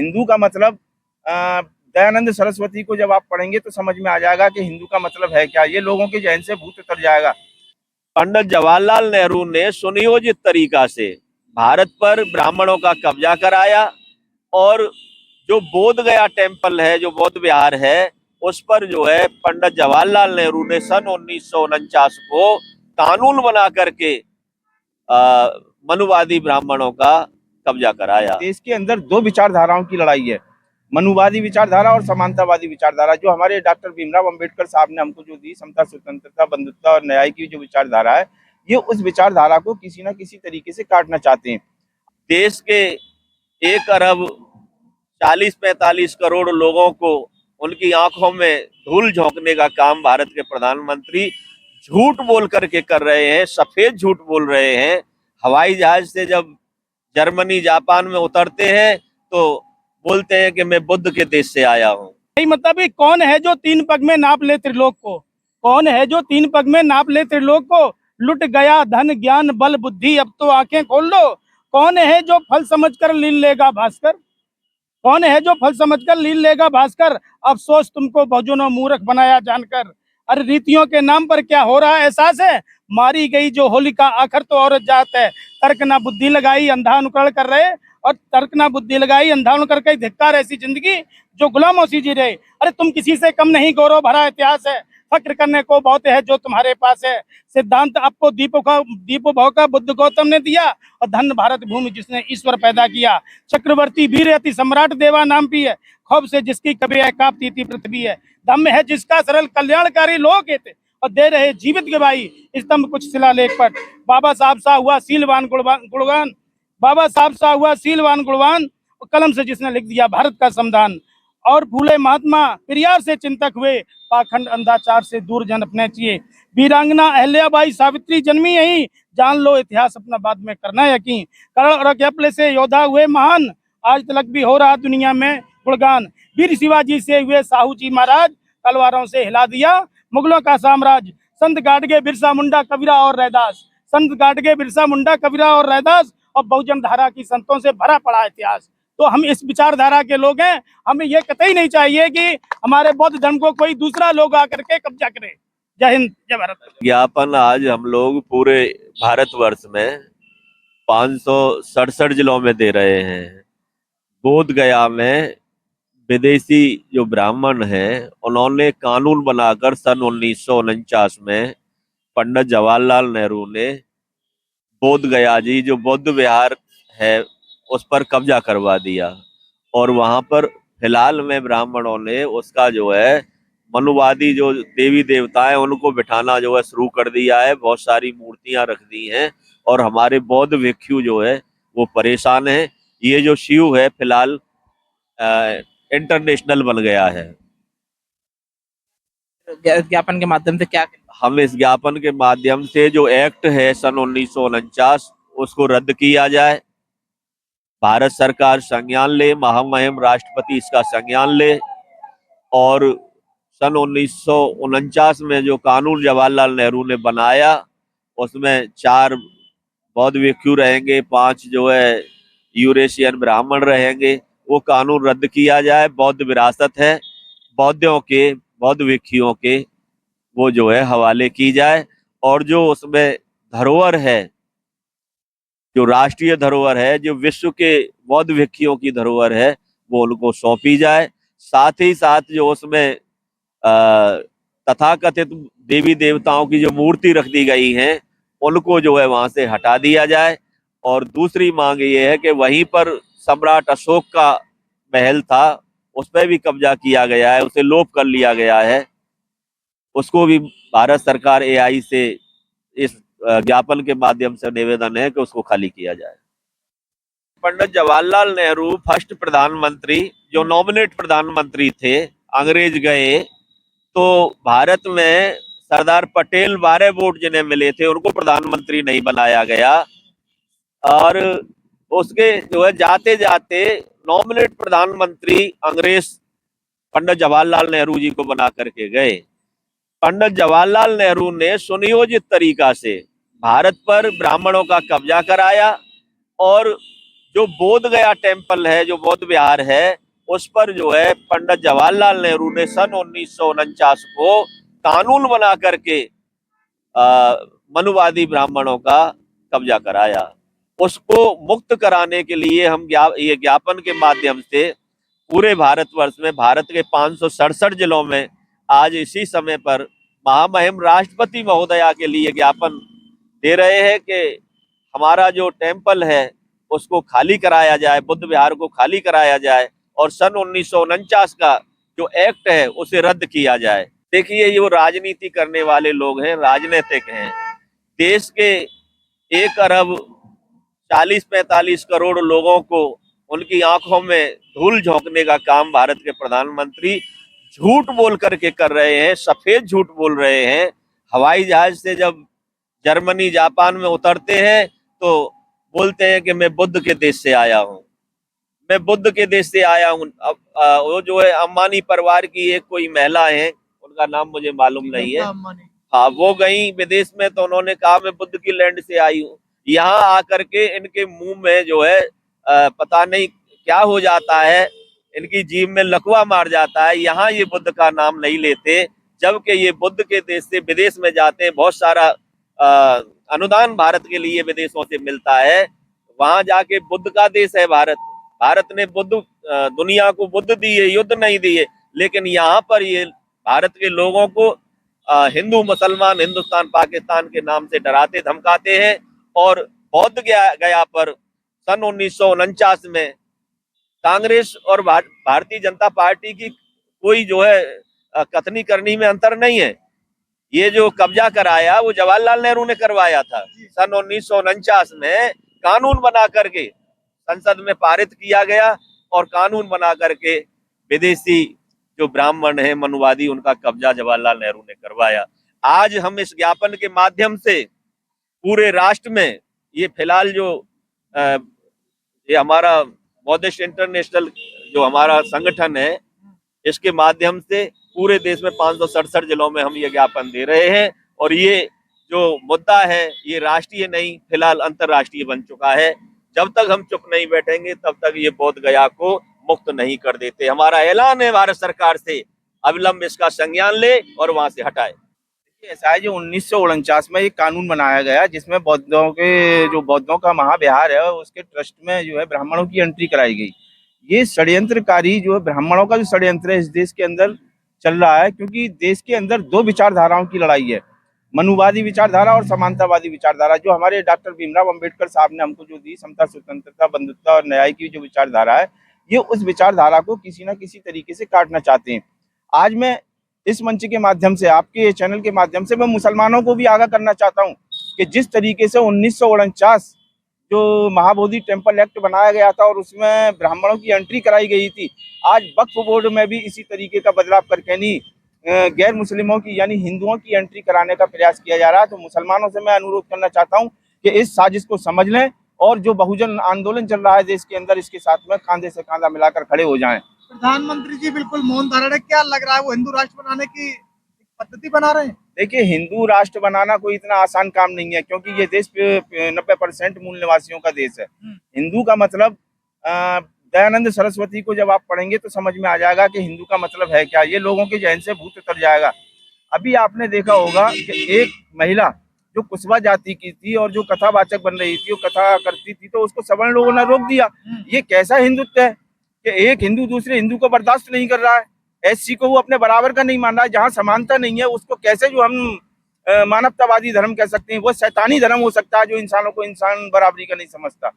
हिंदू का मतलब दयानंद सरस्वती को जब आप पढ़ेंगे तो समझ में आ जाएगा कि हिंदू का मतलब है क्या। ये लोगों के जहन से भूत उतर जाएगा। पंडित जवाहरलाल नेहरू ने सुनियोजित तरीका से भारत पर ब्राह्मणों का कब्जा कराया और जो बोध गया टेम्पल है, जो बौद्ध विहार है, उस पर जो है पंडित जवाहरलाल नेहरू ने सन 1949 को कानून बना करके मनुवादी ब्राह्मणों का कब्जा कराया। देश के अंदर दो विचारधाराओं की लड़ाई है, मनुवादी विचारधारा और समानतावादी विचारधारा। जो हमारे डॉक्टर भीमराव अंबेडकर साहब ने हमको जो दी, समता, स्वतंत्रता, बंधुत्व और न्याय की जो विचारधारा है, ये उस विचारधारा को किसी न किसी तरीके से काटना चाहते हैं। देश के 1 अरब 40-45 करोड़ लोगों को उनकी आंखों में धूल झोंकने का काम भारत के प्रधानमंत्री झूठ बोल करके कर रहे हैं, सफेद झूठ बोल रहे हैं। हवाई जहाज से जब जर्मनी जापान में उतरते हैं तो बोलते हैं कि मैं बुद्ध के देश से आया हूँ। मतलब कौन है जो 3 पग में नाप ले त्रिलोक को? कौन है जो 3 पग में नाप ले त्रिलोक को? लुट गया धन ज्ञान बल बुद्धि, अब तो आंखें खोल लो। कौन है जो फल समझकर लीन लेगा भास्कर? कौन है जो फल समझकर लीन लेगा भास्कर? अफसोस तुमको बहुजनों मूर्ख बनाया जानकर। अरे रीतियों के नाम पर क्या हो रहा है एहसास है? मारी गई जो होलिका आखिर तो औरत जात है। तर्क ना बुद्धि लगाई अंधा अनुकरण कर रहे, और तर्क ना बुद्धि लगाई अंधा अनुकरण कर, धिक्कार ऐसी जिंदगी जो गुलामों सी जी रहे। अरे तुम किसी से कम नहीं, गौरव भरा इतिहास है। फक्र करने को बहुत है जो तुम्हारे पास है। सिद्धांत आपको दीपो भाव का बुद्ध गौतम ने दिया, और धन भारत भूमि जिसने ईश्वर पैदा किया। चक्रवर्ती वीर अति सम्राट देवा नाम भी है, खौफ से जिसकी कभी कांपती थी पृथ्वी है। धम्म है जिसका सरल कल्याणकारी लोग थे, और दे रहे जीवित गवाही स्तंभ कुछ शिलालेख पर। बाबा साहब सा हुआ सीलवान गुणगान, बाबा साहब सा हुआ सीलवान गुणवान, कलम से जिसने लिख दिया भारत का संविधान। और फूले महात्मा पेरियार से चिंतक हुए, पाखंड अंधाचार से दूर जन अपने चाहिए। वीरांगना अहल्याबाई सावित्री जन्मी यहीं, जान लो इतिहास अपना बाद में करना यकीन। करण और कैपले से योद्धा हुए महान, आज तक भी हो रहा दुनिया में गुणगान। वीर शिवाजी से हुए साहू जी महाराज, तलवारों से हिला दिया मुगलों का साम्राज्य। संत गाडगे बिरसा मुंडा कबीरा और रैदास, संत गाडगे बिरसा मुंडा कबीरा और रैदास, और बहुजन धारा की संतों से भरा पड़ा इतिहास। तो हम इस विचारधारा के लोग हैं। हमें ये कतई नहीं चाहिए कि हमारे बौद्ध धर्म को कोई दूसरा लोग आकर के कब्जा करे। जय हिंद, जय भारत। ज्ञापन आज हम लोग पूरे भारतवर्ष में 567 जिलों में दे रहे हैं। बोध गया में विदेशी जो ब्राह्मण हैं, उन्होंने कानून बनाकर सन 1949 में पंडित जवाहरलाल नेहरू ने बोध गया जी जो बौद्ध विहार है उस पर कब्जा करवा दिया, और वहां पर फिलहाल में ब्राह्मणों ने उसका जो है मनुवादी जो देवी देवता है उनको बिठाना जो है शुरू कर दिया है। बहुत सारी मूर्तियां रख दी हैं, और हमारे बौद्ध भिक्षु जो है वो परेशान है। ये जो शिव है फिलहाल इंटरनेशनल बन गया है। ज्ञापन के माध्यम से क्या हम इस ज्ञापन के माध्यम से जो एक्ट है सन 1949 उसको रद्द किया जाए, भारत सरकार संज्ञान ले, महामहिम राष्ट्रपति इसका संज्ञान ले, और सन 1949 में जो कानून जवाहरलाल नेहरू ने बनाया उसमें 4 बौद्ध भिक्षु रहेंगे, 5 जो है यूरेशियन ब्राह्मण रहेंगे, वो कानून रद्द किया जाए। बौद्ध विरासत है, बौद्ध भिक्षुओं के वो जो है हवाले की जाए, और जो उसमें धरोहर है, जो राष्ट्रीय धरोहर है, जो विश्व के बौद्ध भिक्षुओं की धरोहर है, वो उनको सौंपी जाए। साथ ही साथ जो उसमें तथाकथित देवी देवताओं की जो मूर्ति रख दी गई हैं उनको जो है वहां से हटा दिया जाए। और दूसरी मांग ये है कि वहीं पर सम्राट अशोक का महल था, उस पर भी कब्जा किया गया है, उसे लोप कर लिया गया है, उसको भी भारत सरकार एआई से इस ज्ञापन के माध्यम से निवेदन है कि उसको खाली किया जाए। पंडित जवाहरलाल नेहरू फर्स्ट प्रधानमंत्री जो नॉमिनेट प्रधानमंत्री थे, अंग्रेज गए तो भारत में सरदार पटेल 12 वोट जिन्हें मिले थे उनको प्रधानमंत्री नहीं बनाया गया, और उसके जो है जाते जाते नॉमिनेट प्रधानमंत्री अंग्रेज पंडित जवाहरलाल नेहरू जी को बना करके गए। पंडित जवाहरलाल नेहरू ने सुनियोजित तरीका से भारत पर ब्राह्मणों का कब्जा कराया और जो बोध गया टेम्पल है, जो बौद्ध विहार है, उस पर जो है पंडित जवाहरलाल नेहरू ने सन 1949 को कानून बना करके मनुवादी ब्राह्मणों का कब्जा कराया। उसको मुक्त कराने के लिए हम ये ज्ञापन के माध्यम से पूरे भारतवर्ष में, भारत के 567 जिलों में आज इसी समय पर महामहिम राष्ट्रपति महोदया के लिए ज्ञापन दे रहे हैं कि हमारा जो टेम्पल है उसको खाली कराया जाए, बुद्ध विहार को खाली कराया जाए और सन 1949 का जो एक्ट है उसे रद्द किया जाए। देखिए, ये वो राजनीति करने वाले लोग हैं, राजनीतिक हैं। देश के 1 अरब 40-45 करोड़ लोगों को उनकी आंखों में धूल झोंकने का काम भारत के प्रधानमंत्री झूठ बोल करके कर रहे हैं, सफेद झूठ बोल रहे हैं। हवाई जहाज से जब जर्मनी जापान में उतरते हैं तो बोलते हैं कि मैं बुद्ध के देश से आया हूँ, मैं बुद्ध के देश से आया हूँ। अब वो जो है अंबानी परिवार की एक कोई महिला है, उनका नाम मुझे मालूम नहीं है, हाँ, वो गई विदेश में तो उन्होंने कहा मैं बुद्ध की लैंड से आई हूँ। यहाँ आकर के इनके मुंह में जो है पता नहीं क्या हो जाता है, इनकी जीभ में लकवा मार जाता है। यहाँ ये बुद्ध का नाम नहीं लेते, जबकि ये बुद्ध के देश से विदेश में जाते हैं। बहुत सारा अनुदान भारत के लिए विदेशों से मिलता है, वहां जाके बुद्ध का देश है भारत। भारत ने बुद्ध दुनिया को बुद्ध दिए, युद्ध नहीं दिए, लेकिन यहाँ पर ये भारत के लोगों को हिंदू मुसलमान, हिंदुस्तान पाकिस्तान के नाम से डराते धमकाते हैं। और बौद्ध गया पर सन 1949 में कांग्रेस और भारतीय जनता पार्टी की कोई जो है कथनी करनी में अंतर नहीं है। ये जो कब्जा कराया वो जवाहरलाल नेहरू ने करवाया था। सन 1949 में कानून बना करके संसद में पारित किया गया और कानून बना करके विदेशी जो ब्राह्मण है, मनुवादी, उनका कब्जा जवाहरलाल नेहरू ने करवाया। आज हम इस ज्ञापन के माध्यम से पूरे राष्ट्र में ये फिलहाल जो ये हमारा बौद्धिस्ट इंटरनेशनल जो हमारा संगठन है, इसके माध्यम से पूरे देश में 567 जिलों में हम ये ज्ञापन दे रहे हैं। और ये जो मुद्दा है ये राष्ट्रीय नहीं, फिलहाल अंतर्राष्ट्रीय बन चुका है। जब तक हम चुप नहीं बैठेंगे तब तक ये बोध गया को मुक्त नहीं कर देते। हमारा ऐलान है भारत सरकार से, अविलंब इसका संज्ञान ले और वहां से हटाए। ऐसा है जो 1949 में एक कानून बनाया गया जिसमें बौद्धों का महाविहार है उसके ट्रस्ट में जो है ब्राह्मणों की एंट्री कराई गई। ये षड्यंत्रकारी जो है ब्राह्मणों का जो षड्यंत्र है इस देश के अंदर चल रहा है, क्योंकि देश के अंदर 2 विचारधाराओं की लड़ाई है, मनुवादी विचारधारा और समानतावादी विचारधारा। जो हमारे डॉक्टर भीमराव अंबेडकर साहब ने हमको जो दी समता, स्वतंत्रता, बंधुत्व और न्याय की जो विचारधारा है, ये उस विचारधारा को किसी न किसी तरीके से काटना चाहते हैं। आज मैं इस मंच के माध्यम से, आपके चैनल के माध्यम से, मैं मुसलमानों को भी आगाह करना चाहता हूं कि जिस तरीके से 1949 जो महाबोधि टेम्पल एक्ट बनाया गया था और उसमें ब्राह्मणों की एंट्री कराई गई थी, आज वक्फ बोर्ड में भी इसी तरीके का बदलाव करके नहीं गैर मुस्लिमों की यानी हिंदुओं की एंट्री कराने का प्रयास किया जा रहा है। तो मुसलमानों से मैं अनुरोध करना चाहता हूं कि इस साजिश को समझ लें और जो बहुजन आंदोलन चल रहा है देश के अंदर, इसके साथ में खांधे से खांधा मिलाकर खड़े हो जाएं। प्रधानमंत्री जी बिल्कुल मौन धारण है, क्या लग रहा है वो हिंदू राष्ट्र बनाने की पद्धति बना रहे हैं? देखिए, हिंदू राष्ट्र बनाना कोई इतना आसान काम नहीं है, क्योंकि ये देश 90% मूल निवासियों का देश है। हिंदू का मतलब दयानंद सरस्वती को जब आप पढ़ेंगे तो समझ में आ जाएगा कि हिंदू का मतलब है क्या। ये लोगों के जहन से भूत उतर जाएगा। अभी आपने देखा होगा कि एक महिला जो कुशवा जाति की थी और जो कथावाचक बन रही थी, वो कथा करती थी, तो उसको सवर्ण लोगों ने रोक दिया। ये कैसा हिंदुत्व है कि एक हिंदू दूसरे हिंदू को बर्दाश्त नहीं कर रहा है, एससी को वो अपने बराबर का नहीं मान रहा है। जहाँ समानता नहीं है उसको कैसे जो हम मानवतावादी धर्म कह सकते हैं? वो शैतानी धर्म हो सकता है जो इंसानों को इंसान बराबरी का नहीं समझता।